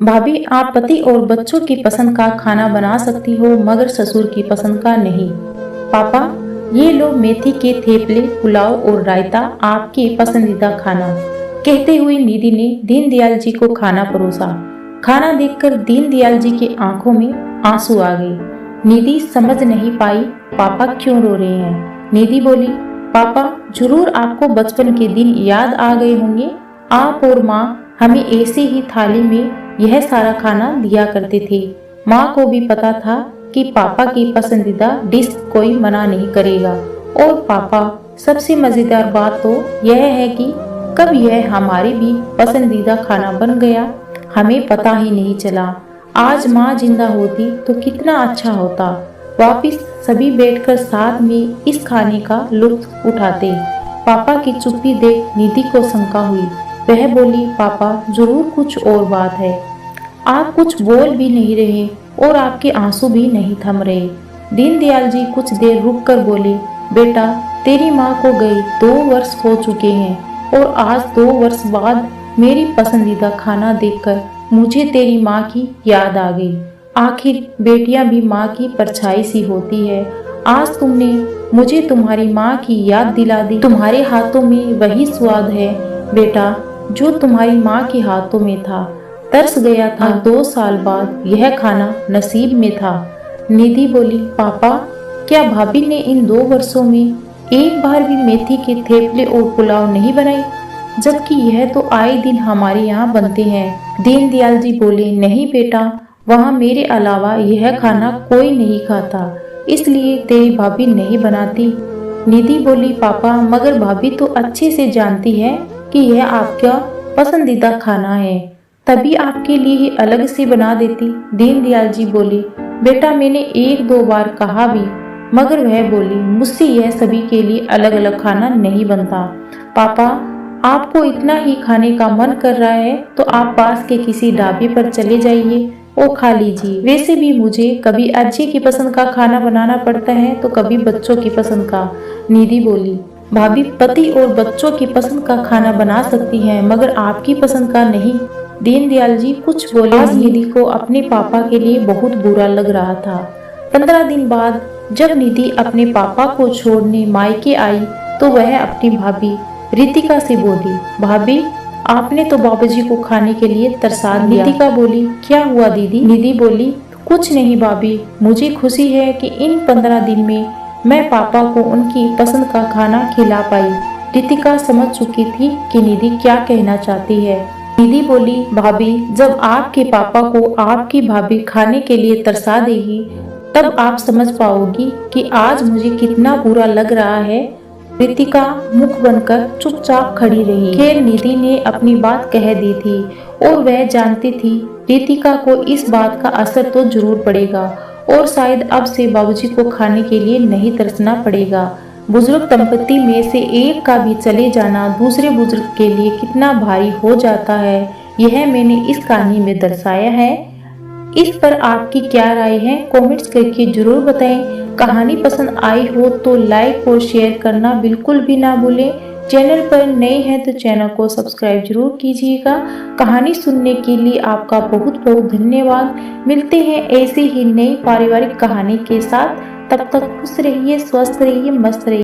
भाभी, आप पति और बच्चों की पसंद का खाना बना सकती हो मगर ससुर की पसंद का नहीं। पापा, ये लो मेथी के थेपले, पुलाव और रायता, आपके पसंदीदा खाना। कहते हुए निधि ने दीनदयाल जी को खाना परोसा। खाना देखकर दीनदयाल जी की आंखों में आंसू आ गए। निधि समझ नहीं पाई पापा क्यों रो रहे हैं। निधि बोली, पापा, जरूर आपको बचपन के दिन याद आ गए होंगे। आप और माँ हमें ऐसे ही थाली में यह सारा खाना दिया करते थे। माँ को भी पता था कि पापा की पसंदीदा डिश कोई मना नहीं करेगा। और पापा, सबसे मजेदार बात तो यह है कि कब यह हमारी भी पसंदीदा खाना बन गया, हमें पता ही नहीं चला। आज माँ जिंदा होती तो कितना अच्छा होता। वापिस सभी बैठकर साथ में इस खाने का लुत्फ उठाते। पापा की चुप्पी देख निधि को शंका हुई। वह बोली, पापा, जरूर कुछ और बात है। आप कुछ बोल भी नहीं रहे और आपके आंसू भी नहीं थम रहे। दीनदयाल जी कुछ देर रुक कर बोले, बेटा, तेरी माँ को गए 2 वर्ष हो चुके हैं और आज 2 वर्ष बाद मेरी पसंदीदा खाना देखकर मुझे तेरी माँ की याद आ गई। आखिर बेटियां भी माँ की परछाई सी होती है। आज तुमने मुझे तुम्हारी माँ की याद दिला दी। तुम्हारे हाथों में वही स्वाद है बेटा जो तुम्हारी माँ के हाथों में था। तरस गया था 2 साल बाद यह खाना नसीब में था। निधि बोली, पापा, क्या भाभी ने इन 2 वर्षों में एक बार भी मेथी के थेपले और पुलाव नहीं बनाई, जबकि यह तो आए दिन हमारे यहाँ बनते हैं। दीनदयाल जी बोले, नहीं बेटा, वहाँ मेरे अलावा यह खाना कोई नहीं खाता, इसलिए तेरी भाभी नहीं बनाती। निधि बोली, पापा, मगर भाभी तो अच्छे से जानती है कि यह आपका पसंदीदा खाना है, तभी आपके लिए ही अलग से बना देती। दीनदयाल जी बोले, बेटा, मैंने 1-2 बार कहा भी, मगर वह बोली, मुझसे यह सभी के लिए अलग अलग खाना नहीं बनता। पापा, आपको इतना ही खाने का मन कर रहा है तो आप पास के किसी ढाबे पर चले जाइए और खा लीजिए। वैसे भी मुझे कभी अज्जी की पसंद का खाना बनाना पड़ता है तो कभी बच्चों की पसंद का। निधि बोली, भाभी पति और बच्चों की पसंद का खाना बना सकती हैं मगर आपकी पसंद का नहीं। दीनदयाल जी कुछ बोले। आज निधि को अपने पापा के लिए बहुत बुरा लग रहा था। 15 दिन बाद जब निधि अपने पापा को छोड़ने मायके आई तो वह अपनी भाभी रितिका से बोली, भाभी, आपने तो बाबूजी को खाने के लिए तरसा दिया। रितिका बोली, क्या हुआ दीदी? निधि बोली, कुछ नहीं भाभी, मुझे खुशी है कि इन 15 दिन में मैं पापा को उनकी पसंद का खाना खिला पाई। रितिका समझ चुकी थी कि निधि क्या कहना चाहती है। निधि बोली, भाभी, जब आपके पापा को आपकी भाभी खाने के लिए तरसा देगी तब आप समझ पाओगी कि आज मुझे कितना बुरा लग रहा है। रितिका मुख बनकर चुपचाप खड़ी रही। खैर, निधि ने अपनी बात कह दी थी और वह जानती थी रितिका को इस बात का असर तो जरूर पड़ेगा और शायद अब से बाबूजी को खाने के लिए नहीं तरसना पड़ेगा। बुजुर्ग दंपति में से एक का भी चले जाना दूसरे बुजुर्ग के लिए कितना भारी हो जाता है, यह मैंने इस कहानी में दर्शाया है। इस पर आपकी क्या राय है, कमेंट्स करके जरूर बताएं। कहानी पसंद आई हो तो लाइक और शेयर करना बिल्कुल भी ना भूलें। चैनल पर नए हैं तो चैनल को सब्सक्राइब जरूर कीजिएगा। कहानी सुनने के लिए आपका बहुत बहुत धन्यवाद। मिलते हैं ऐसे ही नई पारिवारिक कहानी के साथ। तब तक खुश रहिए, स्वस्थ रहिए, मस्त रहिए।